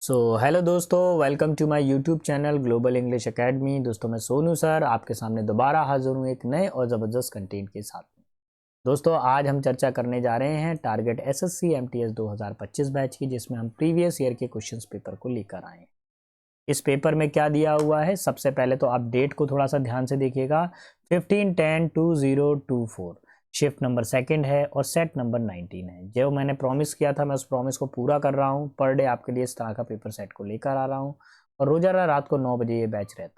Hello दोस्तों, welcome to my YouTube channel global English academy. दोस्तों मैं सोनू सर आपके सामने दोबारा हाजिर हूँ एक नए और ज़बरदस्त कंटेंट के साथ में। दोस्तों आज हम चर्चा करने जा रहे हैं टारगेट एसएससी एमटीएस 2025 बैच की, जिसमें हम प्रीवियस ईयर के क्वेश्चंस पेपर को लेकर आए हैं। इस पेपर में क्या दिया हुआ है, सबसे पहले तो आप डेट को थोड़ा सा ध्यान से देखिएगा। 15/10/2024 शिफ्ट नंबर सेकंड है और सेट नंबर 19 है। जो मैंने प्रॉमिस किया था मैं उस प्रॉमिस को पूरा कर रहा हूँ। पर डे आपके लिए इस तरह का पेपर सेट को लेकर आ रहा हूँ और रोजाना रात को 9 बजे ये बैच रहता है।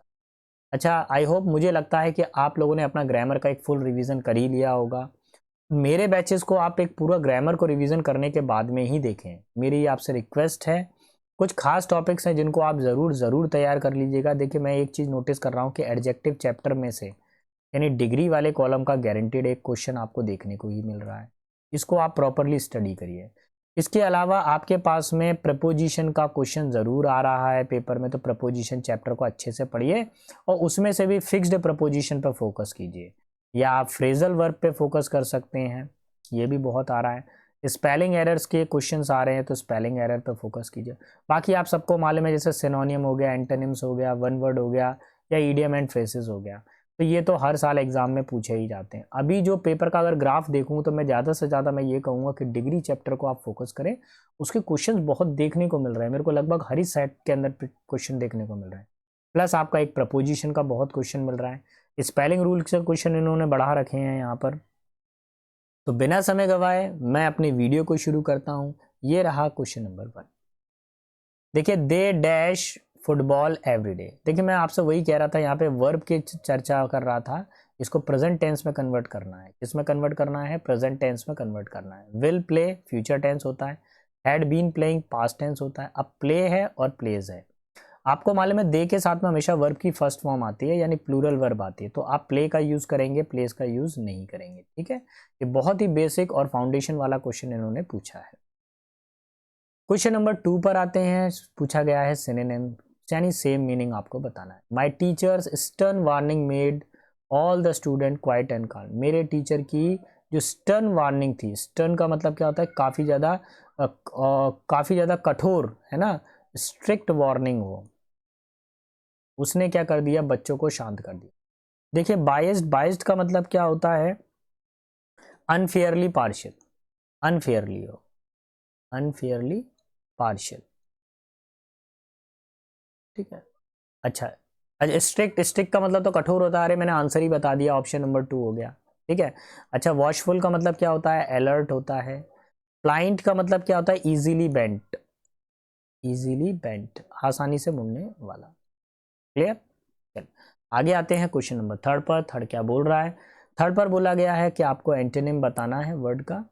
अच्छा, आई होप, मुझे लगता है कि आप लोगों ने अपना ग्रामर का एक फुल रिवीजन कर ही लिया होगा। मेरे बैचेस को आप एक पूरा ग्रामर को रिवीजन करने के बाद में ही देखें, मेरी आपसे रिक्वेस्ट है। कुछ खास टॉपिक्स हैं जिनको आप ज़रूर तैयार कर लीजिएगा। देखिए, मैं एक चीज़ नोटिस कर रहा हूँ कि एडजेक्टिव चैप्टर में से यानी डिग्री वाले कॉलम का गारंटीड एक क्वेश्चन आपको देखने को ही मिल रहा है। इसको आप प्रॉपरली स्टडी करिए। इसके अलावा आपके पास में प्रपोजिशन का क्वेश्चन ज़रूर आ रहा है पेपर में, तो प्रपोजिशन चैप्टर को अच्छे से पढ़िए और उसमें से भी फिक्स्ड प्रपोजिशन पर फोकस कीजिए, या आप फ्रेजल वर्ब पे फोकस कर सकते हैं, ये भी बहुत आ रहा है। स्पेलिंग एरर्स के क्वेश्चंस आ रहे हैं तो स्पेलिंग एरर पे फोकस कीजिए। बाकी आप सबको मालूम है, जैसे सिनोनियम हो गया, एंटोनिम्स हो गया, वन वर्ड हो गया, या इडियम एंड फ्रेजेस हो गया, तो ये तो हर साल एग्जाम में पूछे ही जाते हैं। अभी जो पेपर का अगर ग्राफ देखूं तो मैं ज़्यादा से ज़्यादा मैं ये कहूँगा कि डिग्री चैप्टर को आप फोकस करें। उसके क्वेश्चन बहुत देखने को मिल रहे हैं, मेरे को लगभग हर ही सेट के अंदर क्वेश्चन देखने को मिल रहे हैं। प्लस आपका एक प्रपोजिशन का बहुत क्वेश्चन मिल रहा है। स्पेलिंग रूल से क्वेश्चन इन्होंने बढ़ा रखे हैं यहाँ पर। तो बिना समय गवाए मैं अपनी वीडियो को शुरू करता हूँ। ये रहा क्वेश्चन नंबर 1। देखिए, दे डैश फुटबॉल एवरीडे। देखिए, मैं आपसे वही कह रहा था, यहाँ पे वर्ब की चर्चा कर रहा था। इसको प्रेजेंट टेंस में कन्वर्ट करना है। किसमें कन्वर्ट करना है? प्रेजेंट टेंस में कन्वर्ट करना है। विल प्ले फ्यूचर टेंस होता है, had been playing past tense होता है, अब प्ले है और प्लेज है। आपको मालूम है दे के साथ में हमेशा वर्ब की फर्स्ट फॉर्म आती है, यानी प्लूरल वर्ब आती है, तो आप प्ले का यूज करेंगे, प्लेस का यूज नहीं करेंगे। ठीक है, ये बहुत ही बेसिक और फाउंडेशन वाला क्वेश्चन इन्होंने पूछा है। क्वेश्चन नंबर 2 पर आते हैं। पूछा गया है सिनोनिम, यानी सेम मीनिंग आपको बताना है। My teachers stern warning made all the student quiet and calm. मेरे टीचर की जो स्टर्न वार्निंग थी, स्टर्न का मतलब क्या होता है? काफ़ी ज़्यादा कठोर, है ना, स्ट्रिक्ट वार्निंग हो, उसने क्या कर दिया? बच्चों को शांत कर दिया। देखिए, बाइस्ड का मतलब क्या होता है? अनफेयरली पार्शियल, अनफेयरली हो, अनफेयरली पार्शियल। ठीक है, अच्छा। अच्छा, स्ट्रिक्ट का मतलब तो कठोर होता है। अरे मैंने आंसर ही बता दिया, ऑप्शन नंबर 2 हो गया। ठीक है, अच्छा। वॉशफुल का मतलब क्या होता है? अलर्ट होता है। प्लाइंट का मतलब क्या होता है? इजीली बेंट, इजीली बेंट, आसानी से मुड़ने वाला। क्लियर? चल आगे आते हैं क्वेश्चन नंबर 3 पर। थर्ड क्या बोल रहा है? थर्ड पर बोला गया है कि आपको एंटोनिम बताना है वर्ड का।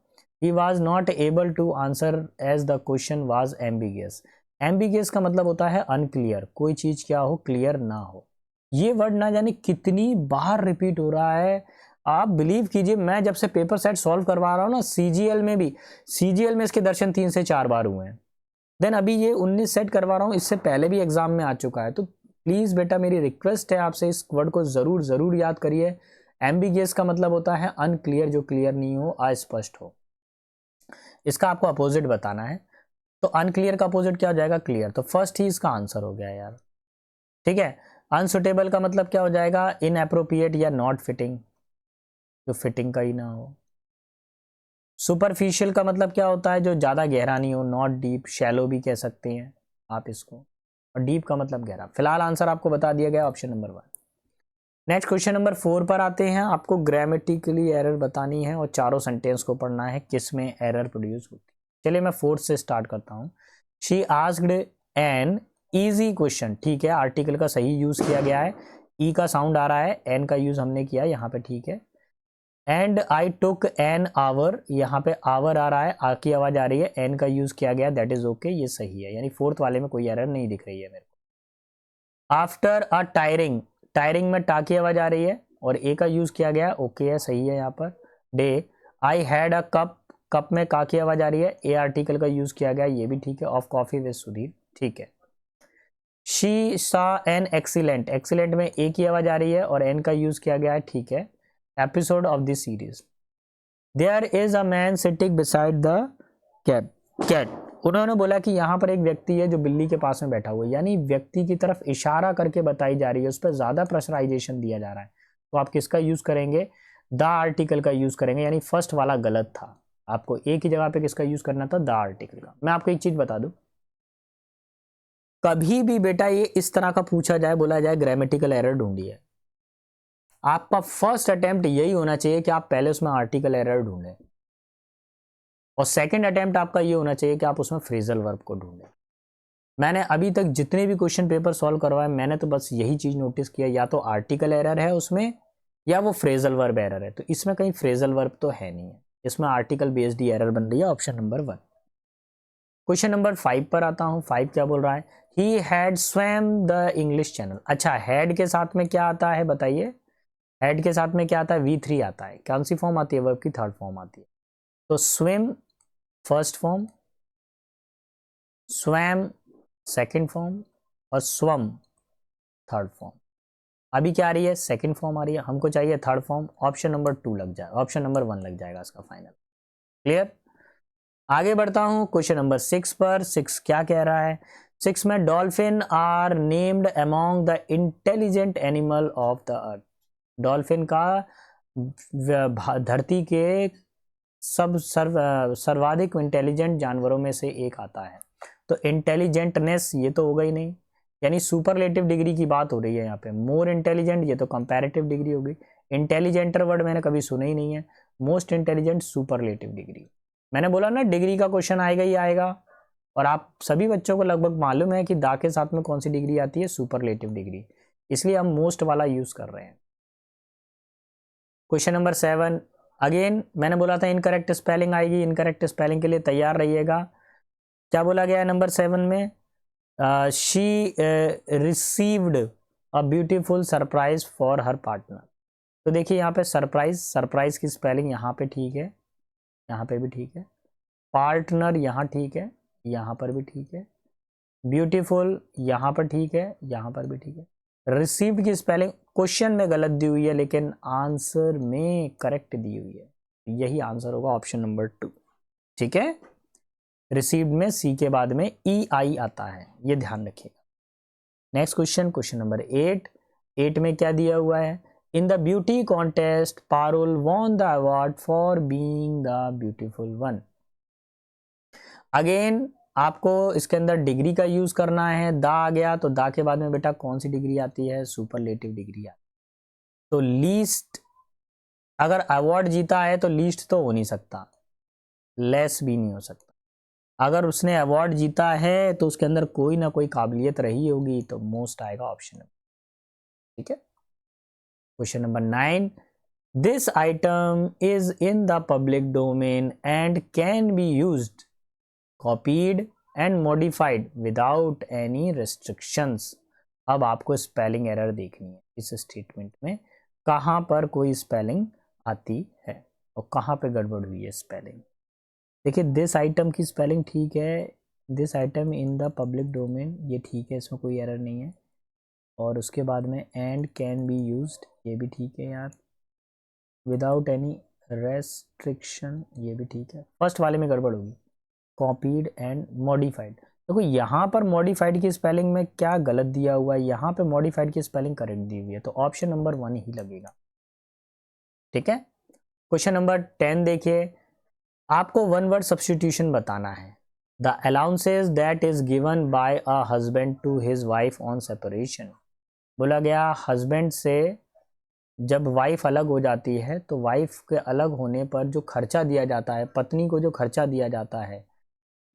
He was not able to answer as the question was ambiguous. Ambiguous का मतलब होता है अनक्लियर, कोई चीज क्या हो? क्लियर ना हो। ये वर्ड ना जाने कितनी बार रिपीट हो रहा है। आप बिलीव कीजिए, मैं जब से पेपर सेट सॉल्व करवा रहा हूँ ना, सीजीएल में भी, सीजीएल में इसके दर्शन 3 से 4 बार हुए हैं। देन अभी ये 19 सेट करवा रहा हूँ, इससे पहले भी एग्जाम में आ चुका है। तो प्लीज बेटा, मेरी रिक्वेस्ट है आपसे, इस वर्ड को जरूर याद करिए। एम्बिगियस का मतलब होता है अनक्लियर, जो क्लियर नहीं हो, अस्पष्ट हो। इसका आपको अपोजिट बताना है। तो अनक्लियर का अपोजिट क्या हो जाएगा? क्लियर। तो फर्स्ट ही इसका आंसर हो गया यार। ठीक है। अनसुटेबल का मतलब क्या हो जाएगा? इनएप्रोप्रिएट या नॉट फिटिंग, जो फिटिंग का ही ना हो। सुपरफिशियल का मतलब क्या होता है? जो ज्यादा गहरा नहीं हो, नॉट डीप, शैलो भी कह सकते हैं आप इसको। और डीप का मतलब गहरा। फिलहाल आंसर आपको बता दिया गया, option number 1। Next question number 4 पर आते हैं। आपको ग्रामेटिकली एरर बतानी है और चारों सेंटेंस को पढ़ना है, किसमें एरर प्रोड्यूस होती है। चलिए मैं 4 से स्टार्ट करता हूँ। She asked an easy question. ठीक है, आर्टिकल का सही यूज किया गया है। ई का साउंड आ रहा है, एन का यूज हमने किया यहाँ पे। ठीक है, and I took an hour, यहाँ पे आवर आ रहा है, आ की आवाज आ रही है, एन का यूज किया गया, दैट इज ओके, ये सही है। यानी 4th वाले में कोई एरर नहीं दिख रही है मेरे को। आफ्टर अ टायरिंग, टायरिंग में टा की आवाज आ रही है और ए का यूज किया गया, ओके है, सही है यहाँ पर। Day, I had a cup, cup में का की आवाज आ रही है, ए आर्टिकल का यूज किया गया, ये भी ठीक है। ऑफ कॉफी विद सुधीर, ठीक है। शी सा एन एक्सीलेंट, एक्सीलेंट में ए की आवाज आ रही है और एन का यूज किया गया है, ठीक है। Episode of this series, there is a man sitting beside the cat, उन्होंने बोला कि यहाँ पर एक व्यक्ति है जो बिल्ली के पास में बैठा हुआ है, यानी व्यक्ति की तरफ इशारा करके बताई जा रही है, उस पर ज़्यादा प्रेशराइजेशन दिया जा रहा है। तो आप किसका यूज़ करेंगे? द आर्टिकल का यूज़ करेंगे, यानी फर्स्ट वाला गलत था। आपको एक ही जगह पे किसका यूज़ करना था? द आर्टिकल का। मैं आपको एक चीज़ बता दूँ, कभी भी बेटा ये इस तरह का पूछा जाए, बोला जाए ग्रामेटिकल एरर ढूंढिए, आपका फर्स्ट अटेम्प्ट यही होना चाहिए कि आप पहले उसमें आर्टिकल एरर ढूंढें, और सेकंड अटेम्प्ट आपका ये होना चाहिए कि आप उसमें फ्रेजल वर्ब को ढूंढें। मैंने अभी तक जितने भी क्वेश्चन पेपर सॉल्व करवाए, मैंने तो बस यही चीज़ नोटिस किया, या तो आर्टिकल एरर है उसमें या वो फ्रेजल वर्ब एरर है। तो इसमें कहीं फ्रेजल वर्ब तो है नहीं है, इसमें आर्टिकल बेस्ड ही एरर बन रही है, ऑप्शन नंबर 1। क्वेश्चन नंबर 5 पर आता हूँ। 5 क्या बोल रहा है? He had swum the English channel. अच्छा, हैड के साथ में क्या आता है बताइए? हैड के साथ में क्या आता है? V3 आता है। कौन सी फॉर्म आती है? वर्ब की थर्ड फॉर्म आती है। तो swim first form, swum second form, और स्वम थर्ड फॉर्म। अभी क्या आ रही है? सेकंड फॉर्म आ रही है, हमको चाहिए थर्ड फॉर्म। ऑप्शन नंबर 2 लग जाए, ऑप्शन नंबर 1 लग जाएगा इसका फाइनल। क्लियर? आगे बढ़ता हूं क्वेश्चन नंबर 6 पर। 6 क्या कह रहा है? 6 में dolphin are named among the intelligent animal of the earth. Dolphin का धरती के सर्वाधिक इंटेलिजेंट जानवरों में से एक आता है। तो इंटेलिजेंटनेस ये तो होगा ही नहीं, यानी सुपरलेटिव डिग्री की बात हो रही है यहाँ पे। मोर इंटेलिजेंट ये तो कंपैरेटिव डिग्री होगी। इंटेलिजेंटर वर्ड मैंने कभी सुना ही नहीं है। Most intelligent superlative degree. मैंने बोला ना डिग्री का क्वेश्चन आएगा ही आएगा, और आप सभी बच्चों को लगभग मालूम है कि दा के साथ में कौन सी डिग्री आती है? Superlative degree. इसलिए हम मोस्ट वाला यूज कर रहे हैं। क्वेश्चन नंबर 7 अगेन मैंने बोला था इनकरेक्ट स्पेलिंग आएगी, इनकरेक्ट स्पेलिंग के लिए तैयार रहिएगा। क्या बोला गया है नंबर 7 में? She received a beautiful surprise for her partner. तो देखिए यहाँ पे सरप्राइज, सरप्राइज की स्पेलिंग यहाँ पे ठीक है, यहाँ पे भी ठीक है। पार्टनर यहाँ ठीक है, यहाँ पर भी ठीक है। ब्यूटीफुल यहाँ पर ठीक है, यहाँ पर भी ठीक है। रिसीव्ड की स्पेलिंग क्वेश्चन में गलत दी हुई है, लेकिन आंसर में करेक्ट दी हुई है। यही आंसर होगा ऑप्शन नंबर 2। ठीक है, रिसीव्ड में सी के बाद में EI आता है, ये ध्यान रखिएगा। Next question, question number 8। 8 में क्या दिया हुआ है? In the beauty contest Parul won the award for being the beautiful one. Again आपको इसके अंदर डिग्री का यूज करना है। दा आ गया तो दा के बाद में बेटा कौन सी डिग्री आती है? सुपरलेटिव डिग्री आती है। तो लीस्ट, अगर अवार्ड जीता है तो लीस्ट तो हो नहीं सकता, लेस भी नहीं हो सकता। अगर उसने अवार्ड जीता है तो उसके अंदर कोई ना कोई काबिलियत रही होगी, तो मोस्ट आएगा ऑप्शन नंबर। ठीक है, question number 9। This item is in the public domain and can be used, copied and modified without any restrictions. अब आपको स्पेलिंग एरर देखनी है इस स्टेटमेंट में, कहाँ पर कोई स्पेलिंग आती है और कहाँ पे गड़बड़ हुई है स्पेलिंग। देखिए दिस आइटम की स्पेलिंग ठीक है, this item in the public domain ये ठीक है, इसमें कोई एरर नहीं है। और उसके बाद में एंड कैन बी यूज्ड ये भी ठीक है यार, विदाउट एनी रेस्ट्रिक्शन ये भी ठीक है। फर्स्ट वाले में गड़बड़ होगी, कॉपीड एंड मॉडिफाइड। देखो यहाँ पर मॉडिफाइड की स्पेलिंग में क्या गलत दिया हुआ है, यहाँ पे मॉडिफाइड की स्पेलिंग करेक्ट दी हुई है, तो ऑप्शन नंबर 1 ही लगेगा। ठीक है, क्वेश्चन नंबर 10 देखिए, आपको वन वर्ड सब्स्टिट्यूशन बताना है। The allowances that is given by a husband to his wife on separation. बोला गया हस्बैंड से जब वाइफ अलग हो जाती है तो वाइफ के अलग होने पर जो खर्चा दिया जाता है, पत्नी को जो खर्चा दिया जाता है,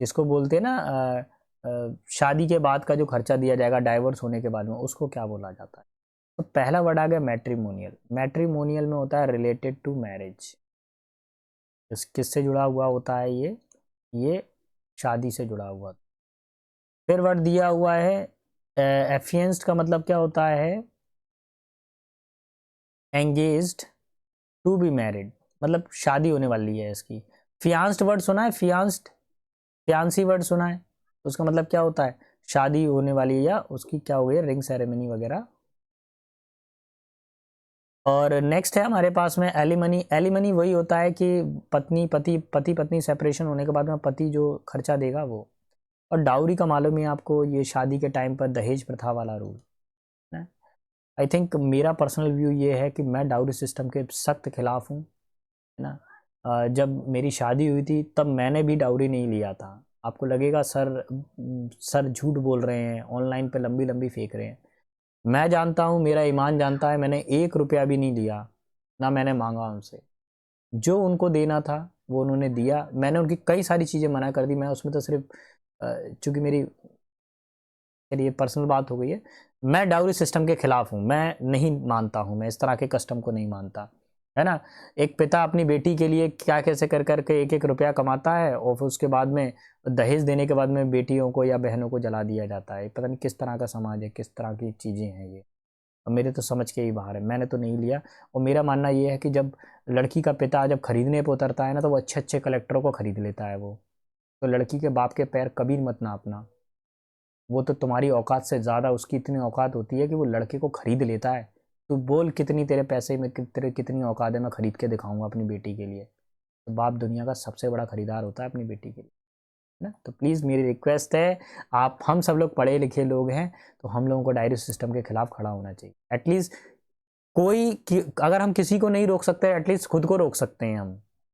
जिसको बोलते हैं ना शादी के बाद का जो खर्चा दिया जाएगा डाइवोर्स होने के बाद में, उसको क्या बोला जाता है? तो पहला वर्ड आ गया मैट्रिमोनियल। मैट्रिमोनियल में होता है रिलेटेड टू मैरिज। किससे जुड़ा हुआ होता है? ये शादी से जुड़ा हुआ। फिर वर्ड दिया हुआ है एफियंस्ड, का मतलब क्या होता है? एंगेज्ड टू बी मैरिड, मतलब शादी होने वाली है इसकी। फियांस्ड वर्ड सुना है? फियांस्ड, फियांसी वर्ड सुना है? उसका मतलब क्या होता है? शादी होने वाली है, या उसकी क्या हो गई रिंग सेरेमनी वगैरह और नेक्स्ट है हमारे पास में एलिमनी। एलिमनी वही होता है कि पति पत्नी सेपरेशन होने के बाद में पति जो खर्चा देगा वो। और डाउरी का मालूम है आपको, ये शादी के टाइम पर दहेज प्रथा वाला रूल है। आई थिंक मेरा पर्सनल व्यू ये है कि मैं डाउरी सिस्टम के सख्त खिलाफ हूँ, है ना। जब मेरी शादी हुई थी तब मैंने भी डाउरी नहीं लिया था। आपको लगेगा सर झूठ बोल रहे हैं, ऑनलाइन पे लंबी लंबी फेंक रहे हैं। मैं जानता हूँ, मेरा ईमान जानता है, मैंने 1 रुपया भी नहीं लिया, ना मैंने मांगा उनसे। जो उनको देना था वो उन्होंने दिया। मैंने उनकी कई सारी चीज़ें मना कर दी। मैं उसमें तो सिर्फ चूँकि मेरी ये पर्सनल बात हो गई है, मैं डाउरी सिस्टम के खिलाफ हूँ। मैं नहीं मानता हूँ, मैं इस तरह के कस्टम को नहीं मानता, है ना। एक पिता अपनी बेटी के लिए क्या कैसे कर कर के 1-1 रुपया कमाता है और फिर उसके बाद में दहेज देने के बाद में बेटियों को या बहनों को जला दिया जाता है। पता नहीं किस तरह का समाज है, किस तरह की चीज़ें हैं ये। और मेरे तो समझ के ही बाहर है, मैंने तो नहीं लिया। और मेरा मानना ये है कि जब लड़की का पिता जब खरीदने पर उतरता है ना, तो वो अच्छे अच्छे कलेक्टरों को खरीद लेता है वो। तो लड़की के बाप के पैर कभी मत नापना। वो तो तुम्हारी औकात से ज़्यादा उसकी इतनी औकात होती है कि वो लड़के को खरीद लेता है। तू बोल कितनी तेरे पैसे में तेरे कितनी औकात है, मैं खरीद के दिखाऊंगा अपनी बेटी के लिए। तो बाप दुनिया का सबसे बड़ा खरीदार होता है अपनी बेटी के लिए, है ना। तो प्लीज़ मेरी रिक्वेस्ट है, आप हम सब लोग पढ़े लिखे लोग हैं, तो हम लोगों को डायरी सिस्टम के खिलाफ खड़ा होना चाहिए। एटलीस्ट अगर हम किसी को नहीं रोक सकते, एटलीस्ट खुद को रोक सकते हैं हम,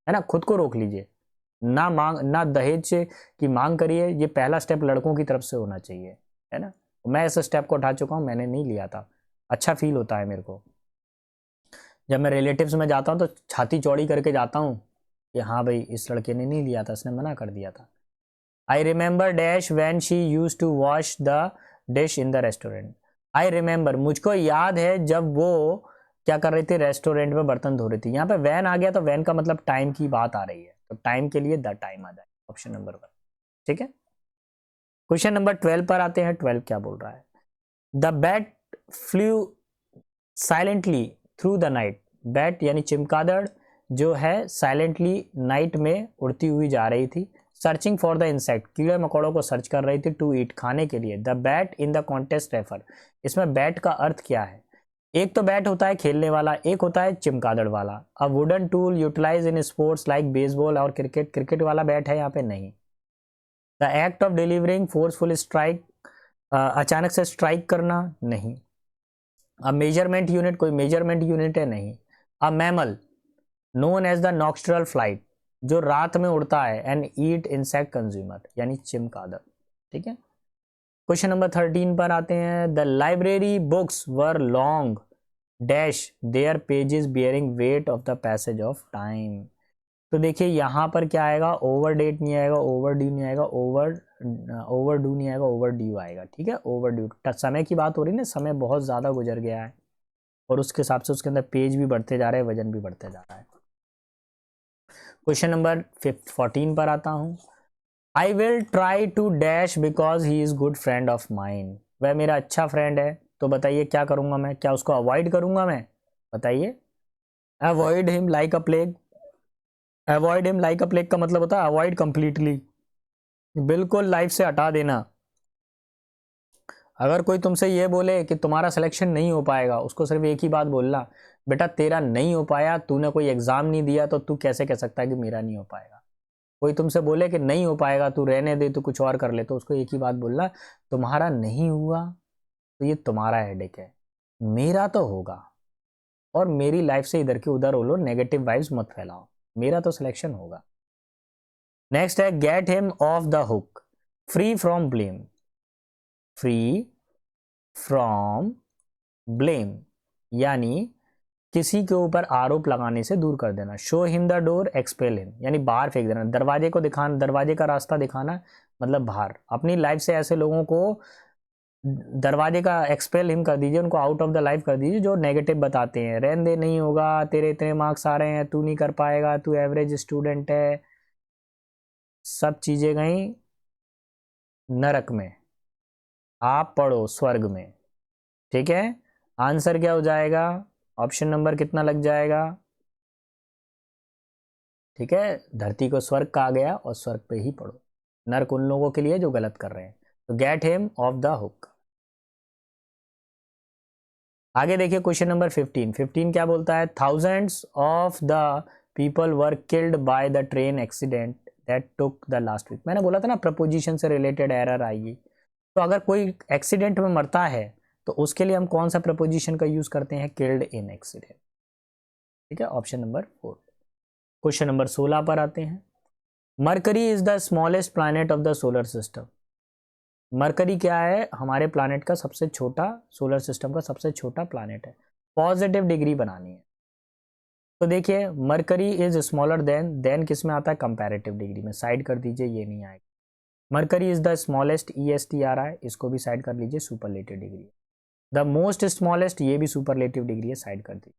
है ना। खुद को रोक लीजिए। ना दहेज की मांग करिए। ये पहला स्टेप लड़कों की तरफ से होना चाहिए, है ना। मैं इस स्टेप को उठा चुका हूँ, मैंने नहीं लिया था। अच्छा फील होता है मेरे को जब मैं रिलेटिव्स में जाता हूँ, तो छाती चौड़ी करके जाता हूँ कि हाँ भाई, इस लड़के ने नहीं लिया था, इसने मना कर दिया था। I remember dash when she use to wash the dish in the restaurant. I remember, मुझको याद है जब वो क्या कर रही थी, रेस्टोरेंट में बर्तन धो रही थी। यहाँ पे वैन आ गया तो वैन का मतलब टाइम की बात आ रही है, तो टाइम के लिए द टाइम आ जाए, ऑप्शन नंबर 1। ठीक है। क्वेश्चन नंबर 12 पर आते हैं। 12 क्या बोल रहा है? The bat flu silently through the night. Bat यानी चिमकादड़ जो है साइलेंटली नाइट में उड़ती हुई जा रही थी। सर्चिंग फॉर द इंसेक्ट, कीड़े मकोड़ों को सर्च कर रही थी। टू ईट, खाने के लिए। The bat in the contest refer, इसमें बैट का अर्थ क्या है? एक तो बैट होता है खेलने वाला, एक होता है चिमकादड़ वाला। A wooden tool utilise in sports like baseball और क्रिकेट, क्रिकेट वाला बैट है यहाँ पे नहीं। The act of delivering forceful strike, अचानक से स्ट्राइक करना नहीं। अ मेजरमेंट यूनिट, कोई मेजरमेंट यूनिट है नहीं। A mammal known as the nocturnal flight, जो रात में उड़ता है। एंड ईट इंसेक्ट कंज्यूमर, यानी चिमकादड़। ठीक है। क्वेश्चन नंबर 13 पर आते हैं। The library books were long dash there pages bearing weight of the passage of time. तो देखिए यहाँ पर क्या आएगा, ओवर डेट नहीं आएगा, ओवर ड्यू नहीं आएगा, ओवर डू नहीं आएगा, ओवर ड्यू आएगा। ठीक है, ओवर ड्यू समय की बात हो रही है ना, समय बहुत ज़्यादा गुजर गया है और उसके हिसाब से उसके अंदर पेज भी बढ़ते जा रहे हैं, वजन भी बढ़ते जा रहा है। क्वेश्चन नंबर 14 पर आता हूँ। I will try to dash because he is good friend of mind. वह मेरा अच्छा फ्रेंड है, तो बताइए क्या करूँगा मैं? क्या उसको अवॉइड करूँगा मैं? बताइए। अवॉइड हिम लाइक अ प्लेग। अवॉइड हिम लाइक अ प्लेग का मतलब होता है अवॉइड कंप्लीटली, बिल्कुल लाइफ से हटा देना। अगर कोई तुमसे ये बोले कि तुम्हारा सिलेक्शन नहीं हो पाएगा, उसको सिर्फ एक ही बात बोलना, बेटा तेरा नहीं हो पाया, तूने कोई एग्जाम नहीं दिया, तो तू कैसे कह सकता है कि मेरा नहीं हो पाएगा। कोई तुमसे बोले कि नहीं हो पाएगा, तू रहने दे, तू कुछ और कर ले, तो उसको एक ही बात बोलना, तुम्हारा नहीं हुआ तो ये तुम्हारा हेडेक है, मेरा तो होगा। और मेरी लाइफ से इधर के उधर बोलो, नेगेटिव वाइब्स मत फैलाओ, मेरा तो सिलेक्शन होगा। नेक्स्ट है gate him off the hook, free from blame. Free from blame यानी किसी के ऊपर आरोप लगाने से दूर कर देना। Show him the door, expel him यानी बाहर फेंक देना। दरवाजे को दिखाना, दरवाजे का रास्ता दिखाना मतलब बाहर। अपनी लाइफ से ऐसे लोगों को दरवाजे का एक्सपेल हिम कर दीजिए, उनको आउट ऑफ द लाइफ कर दीजिए जो नेगेटिव बताते हैं। रहने दे, नहीं होगा, तेरे इतने मार्क्स आ रहे हैं, तू नहीं कर पाएगा, तू एवरेज स्टूडेंट है। सब चीजें गई नरक में, आप पढ़ो स्वर्ग में। ठीक है। आंसर क्या हो जाएगा? ऑप्शन नंबर कितना लग जाएगा? ठीक है, धरती को स्वर्ग कहा गया और स्वर्ग पे ही पढ़ो। नर्क उन लोगों के लिए जो गलत कर रहे हैं। तो get him off the hook. आगे देखिए क्वेश्चन नंबर 15। 15 क्या बोलता है, thousands of the people were killed by the train accident that took the last week. मैंने बोला था ना प्रपोजिशन से रिलेटेड एरर आएगी। तो अगर कोई एक्सीडेंट में मरता है तो उसके लिए हम कौन सा प्रपोजिशन का यूज करते हैं, किल्ड इन एक्सीडेंट। ठीक है, ऑप्शन नंबर 4। क्वेश्चन नंबर 16 पर आते हैं। Mercury is the smallest planet of the solar system. Mercury क्या है, हमारे प्लैनेट का सबसे छोटा, सोलर सिस्टम का सबसे छोटा प्लैनेट है। पॉजिटिव डिग्री बनानी है तो देखिए मरकरी इज स्मॉलर देन किस में आता है, कंपैरेटिव डिग्री में। साइड कर दीजिए, ये नहीं आएगा। Mercury is the smallest, EST आ रहा है, इसको भी साइड कर लीजिए, superlative degree. The most smallest, ये भी सुपरलेटिव डिग्री है, साइड कर दीजिए।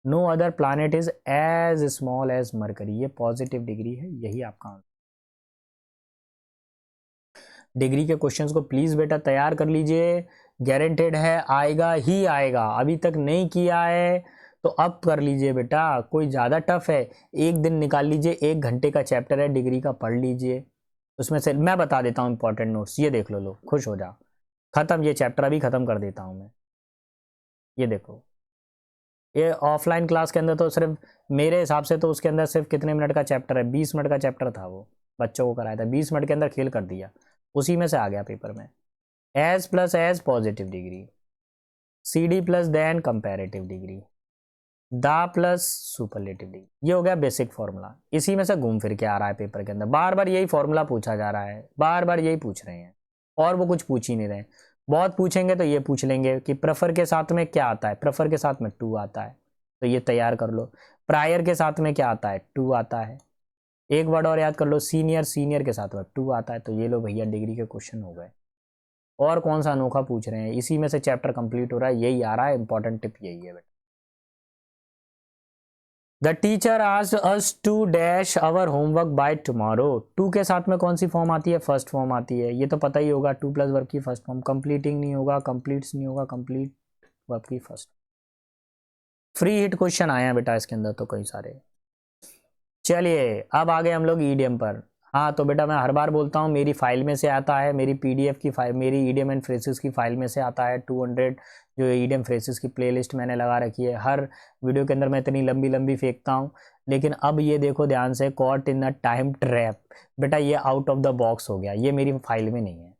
No other planet is as small as Mercury, ये पॉजिटिव डिग्री है, यही आपका आंसर। डिग्री के क्वेश्चंस को प्लीज बेटा तैयार कर लीजिए, गारंटेड है आएगा ही आएगा। अभी तक नहीं किया है तो अब कर लीजिए बेटा, कोई ज़्यादा टफ है, एक दिन निकाल लीजिए, 1 घंटे का चैप्टर है डिग्री का, पढ़ लीजिए। उसमें से मैं बता देता हूँ इंपॉर्टेंट नोट्स, ये देख लो, खुश हो जा। खत्म, ये चैप्टर अभी खत्म कर देता हूँ मैं। ये देखो, ये ऑफलाइन क्लास के अंदर तो सिर्फ मेरे हिसाब से तो उसके अंदर सिर्फ कितने मिनट का चैप्टर है, 20 मिनट का चैप्टर था, वो बच्चों को कराया था, 20 मिनट के अंदर खेल कर दिया, उसी में से आ गया पेपर में। As plus as positive degree, CD plus then comparative degree, the plus superlative degree, ये हो गया बेसिक फॉर्मूला। इसी में से घूम फिर के आ रहा है पेपर के अंदर, बार बार यही फॉर्मूला पूछा जा रहा है, बार बार यही पूछ रहे हैं, और वो कुछ पूछ ही नहीं रहे। बहुत पूछेंगे तो ये पूछ लेंगे कि प्रेफर के साथ में क्या आता है, प्रेफर के साथ में टू आता है, तो ये तैयार कर लो। प्रायर के साथ में क्या आता है, टू आता है। एक वर्ड और याद कर लो, सीनियर, सीनियर के साथ में टू आता है, तो ये लो भैया डिग्री के क्वेश्चन हो गए। और कौन सा अनोखा पूछ रहे हैं, इसी में से चैप्टर कंप्लीट हो रहा है, यही आ रहा है, इंपॉर्टेंट टिप यही है बेटा। The teacher asked us to dash our homework by tomorrow. To के साथ में कौन सी फॉर्म आती है, फर्स्ट फॉर्म आती है, ये तो पता ही होगा, टू प्लस वर्ब की फर्स्ट फॉर्म। कंप्लीटिंग नहीं होगा, कंप्लीट्स नहीं होगा, कंप्लीट वर्ब की फर्स्ट। फ्री हिट क्वेश्चन आए हैं बेटा इसके अंदर तो कई सारे। चलिए अब आ गए हम लोग ईडीएम पर। हाँ तो बेटा मैं हर बार बोलता हूँ, मेरी फाइल में से आता है, मेरी PDF की फाइल, मेरी ईडीएम एंड फ्रेसेस की फाइल में से आता है 200 जो ईडीएम फ्रेसेस की प्लेलिस्ट मैंने लगा रखी है। हर वीडियो के अंदर मैं इतनी लंबी लंबी फेंकता हूँ, लेकिन अब ये देखो ध्यान से, cot in a time trap, बेटा ये आउट ऑफ द बॉक्स हो गया, ये मेरी फाइल में नहीं है।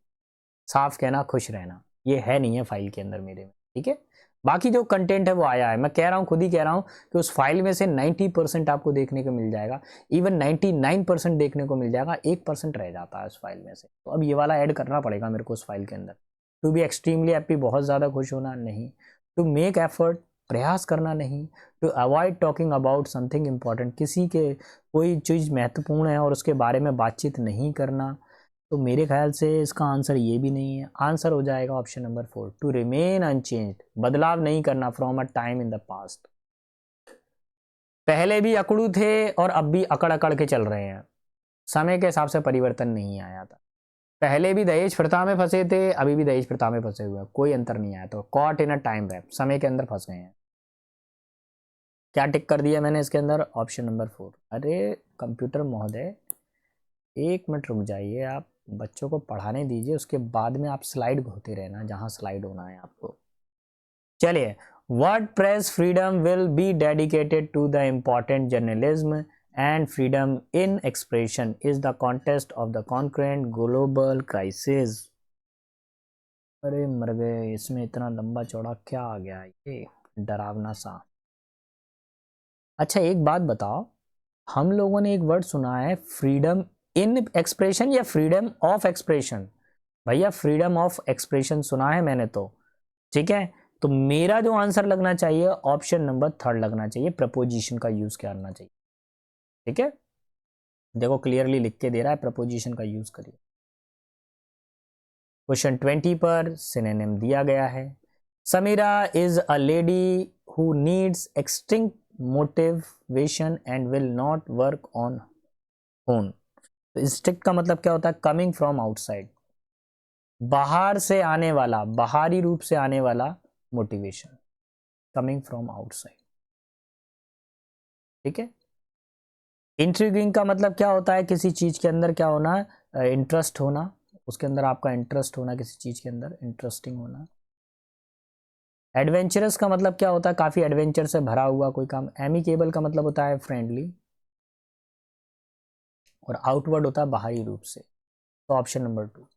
साफ कहना, खुश रहना, ये है नहीं है फाइल के अंदर मेरे में, ठीक है। बाकी जो कंटेंट है वो आया है, मैं कह रहा हूँ, खुद ही कह रहा हूँ कि उस फाइल में से 90% आपको देखने को मिल जाएगा, इवन 99% देखने को मिल जाएगा, 1% रह जाता है उस फाइल में से। तो अब ये वाला ऐड करना पड़ेगा मेरे को उस फाइल के अंदर। टू बी एक्सट्रीमली हैप्पी, बहुत ज़्यादा खुश होना नहीं, टू मेक एफर्ट, प्रयास करना नहीं, to avoid talking about something important, किसी के कोई चीज़ महत्वपूर्ण है और उसके बारे में बातचीत नहीं करना। तो मेरे ख्याल से इसका आंसर ये भी नहीं है, आंसर हो जाएगा option number 4, to remain unchanged, बदलाव नहीं करना, from a time in the past. पहले भी अकड़ू थे और अब भी अकड़ अकड़ के चल रहे हैं, समय के हिसाब से परिवर्तन नहीं आया था। पहले भी दहेज प्रथा में फंसे थे, अभी भी दहेज प्रथा में फंसे हुए हैं, कोई अंतर नहीं आया। तो caught in a time wrap, समय के अंदर फंस गए हैं। क्या टिक कर दिया मैंने इसके अंदर, ऑप्शन नंबर 4। अरे कंप्यूटर महोदय 1 मिनट रुक जाइए, आप बच्चों को पढ़ाने दीजिए, उसके बाद में आप स्लाइड होते रहना जहां स्लाइड होना है आपको। चलिए, WordPress freedom will be dedicated to the important journalism and freedom in expression is the contest of the concurrent global crisis. अरे मर गए, इसमें इतना लंबा चौड़ा क्या आ गया, ये डरावना सा। अच्छा एक बात बताओ, हम लोगों ने एक वर्ड सुना है फ्रीडम इन एक्सप्रेशन या फ्रीडम ऑफ एक्सप्रेशन। भैया फ्रीडम ऑफ एक्सप्रेशन सुना है मैंने तो, ठीक है। तो मेरा जो आंसर लगना चाहिए ऑप्शन नंबर 3 लगना चाहिए, प्रपोजिशन का यूज करना चाहिए, ठीक है। देखो क्लियरली लिख के दे रहा है, प्रपोजिशन का यूज करिए। क्वेश्चन 20 पर सिनोनिम दिया गया है, Samira is a lady who needs extreme motivation and will not work on own. तो स्ट्रिक्ट का मतलब क्या होता है, कमिंग फ्रॉम आउटसाइड, बाहर से आने वाला, बाहरी रूप से आने वाला मोटिवेशन, कमिंग फ्रॉम आउटसाइड, ठीक है। इंट्रीगिंग का मतलब क्या होता है, किसी चीज के अंदर क्या होना, इंटरेस्ट होना, उसके अंदर आपका इंटरेस्ट होना, किसी चीज के अंदर इंटरेस्टिंग होना। एडवेंचरस का मतलब क्या होता है? काफ़ी एडवेंचर से भरा हुआ कोई काम। एमिकेबल का मतलब होता है फ्रेंडली, और आउटवर्ड होता है बाहरी रूप से। तो ऑप्शन नंबर 2।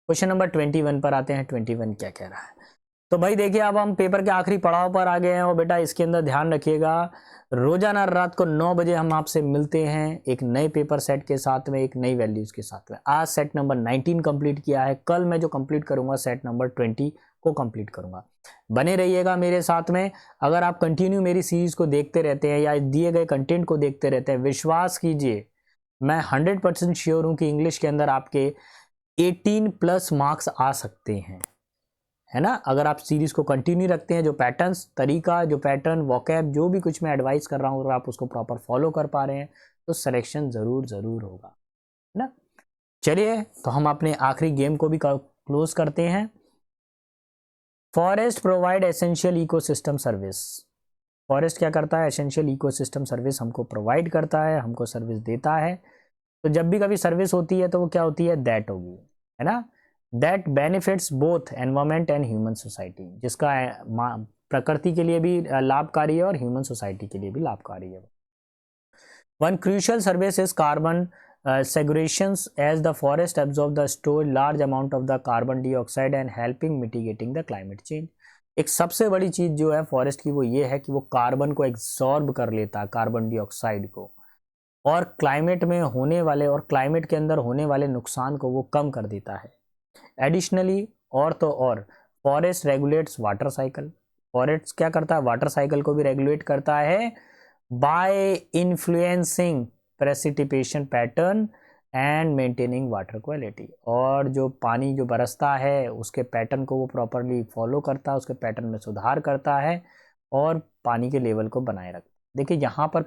क्वेश्चन नंबर 21 पर आते हैं। 21 क्या कह रहा है? तो भाई देखिए, अब हम पेपर के आखिरी पड़ाव पर आ गए हैं, और बेटा इसके अंदर ध्यान रखिएगा, रोजाना रात को 9 बजे हम आपसे मिलते हैं एक नए पेपर सेट के साथ में, एक नई वैल्यूज के साथ में। आज सेट नंबर 19 कंप्लीट किया है, कल मैं जो कंप्लीट करूंगा सेट नंबर 20 को कंप्लीट करूंगा। बने रहिएगा मेरे साथ में। अगर आप कंटिन्यू मेरी सीरीज को देखते रहते हैं या दिए गए कंटेंट को देखते रहते हैं, विश्वास कीजिए मैं 100% श्योर हूं कि इंग्लिश के अंदर आपके 18+ मार्क्स आ सकते हैं, है ना। अगर आप सीरीज को कंटिन्यू रखते हैं, जो पैटर्न्स, तरीका, जो पैटर्न, वोकैब, जो भी कुछ मैं एडवाइस कर रहा हूँ, अगर आप उसको प्रॉपर फॉलो कर पा रहे हैं तो सिलेक्शन जरूर होगा, है ना। चलिए, तो हम अपने आखिरी गेम को भी क्लोज करते हैं। Forest provide essential ecosystem service. Forest क्या करता है? एसेंशियल इकोसिस्टम सर्विस हमको प्रोवाइड करता है, हमको सर्विस देता है। तो जब भी कभी सर्विस होती है तो वो क्या होती है? दैट होगी, है ना। That benefits both environment and human society, जिसका प्रकृति के लिए भी लाभकारी है और ह्यूमन सोसाइटी के लिए भी लाभकारी है। One crucial service is carbon segregations, as the forest absorb the store large amount of the carbon dioxide and helping mitigating the climate change। एक सबसे बड़ी चीज जो है फॉरेस्ट की वो ये है कि वो कार्बन को एब्सॉर्ब कर लेता है, कार्बन डाइऑक्साइड को, और क्लाइमेट में होने वाले और क्लाइमेट के अंदर होने वाले नुकसान को वो कम कर देता है। एडिशनली, और तो और, forest regulates water cycle. Forest क्या करता है? वाटर साइकिल को भी रेगुलेट करता है by influencing precipitation pattern and maintaining water quality. और जो पानी जो बरसता है उसके पैटर्न को वो प्रॉपरली फॉलो करता है, उसके पैटर्न में सुधार करता है और पानी के लेवल को बनाए रखता है। देखिए, जहाँ पर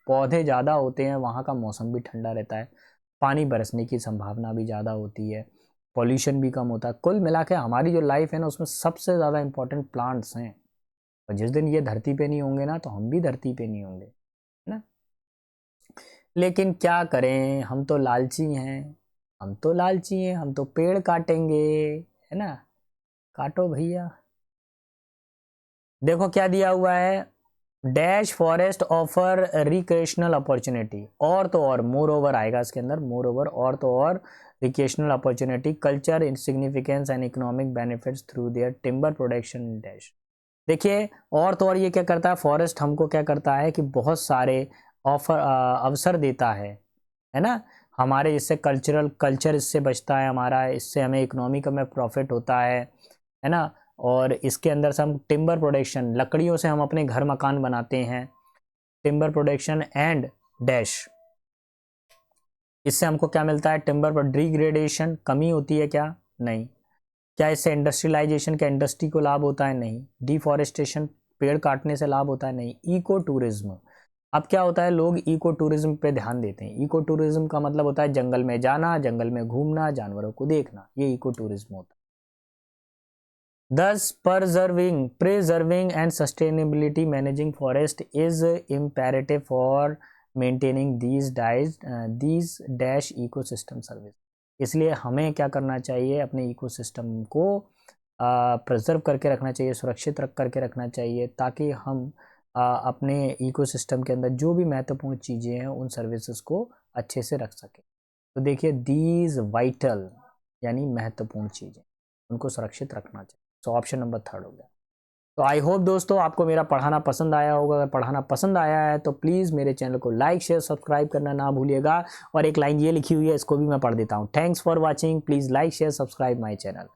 पौधे ज़्यादा होते हैं वहाँ का मौसम भी ठंडा रहता है, पानी बरसने की संभावना भी ज़्यादा होती है, पॉल्यूशन भी कम होता है। कुल मिला के हमारी जो लाइफ है ना, उसमें सबसे ज़्यादा इंपॉर्टेंट प्लांट्स हैं, और जिस दिन ये धरती पे नहीं होंगे ना तो हम भी धरती पे नहीं होंगे, है ना। लेकिन क्या करें, हम तो लालची हैं, हम तो लालची हैं, हम तो पेड़ काटेंगे, है ना। काटो भैया। देखो क्या दिया हुआ है, dash forest offer recreational opportunity, और तो और, मोर ओवर आएगा इसके अंदर, मोर ओवर, और तो और, recreational opportunity, culture significance and economic benefits through their timber production dash. देखिए, और तो और ये क्या करता है, फॉरेस्ट हमको क्या करता है कि बहुत सारे अवसर देता है ना। हमारे इससे कल्चर इससे बचता है हमारा, इससे हमें इकोनॉमी का में प्रॉफिट होता है ना। और इसके अंदर से हम टिम्बर प्रोडक्शन, लकड़ियों से हम अपने घर मकान बनाते हैं, टिम्बर प्रोडक्शन एंड डैश, इससे हमको क्या मिलता है? टिम्बर पर डिग्रेडेशन, कमी होती है क्या? नहीं। क्या इससे इंडस्ट्रियलाइजेशन, क्या इंडस्ट्री को लाभ होता है? नहीं। डिफॉरेस्टेशन, पेड़ काटने से लाभ होता है? नहीं। इको टूरिज्म, अब क्या होता है, लोग इको टूरिज्म पे ध्यान देते हैं। इको टूरिज्म का मतलब होता है जंगल में जाना, जंगल में घूमना, जानवरों को देखना, ये इको टूरिज्म होता है। Thus, preserving and sustainability managing forest is imperative for maintaining these dash ecosystem service। इसलिए हमें क्या करना चाहिए, अपने इकोसिस्टम को प्रिजर्व करके रखना चाहिए, सुरक्षित रख करके रखना चाहिए, ताकि हम अपने इकोसिस्टम के अंदर जो भी महत्वपूर्ण चीज़ें हैं उन सर्विसेज को अच्छे से रख सकें। तो देखिए, दीज वाइटल यानी महत्वपूर्ण चीज़ें, उनको सुरक्षित रखना चाहिए। तो ऑप्शन नंबर 3 हो गया। तो आई होप दोस्तों आपको मेरा पढ़ाना पसंद आया होगा। अगर पढ़ाना पसंद आया है तो प्लीज़ मेरे चैनल को लाइक शेयर सब्सक्राइब करना ना भूलिएगा। और एक लाइन ये लिखी हुई है, इसको भी मैं पढ़ देता हूँ। Thanks for watching, please like share subscribe my channel.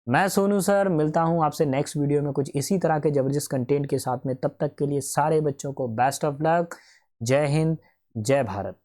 मैं सोनू सर मिलता हूँ आपसे नेक्स्ट वीडियो में कुछ इसी तरह के ज़बरदस्त कंटेंट के साथ में। तब तक के लिए सारे बच्चों को बेस्ट ऑफ लक। जय हिंद, जय भारत।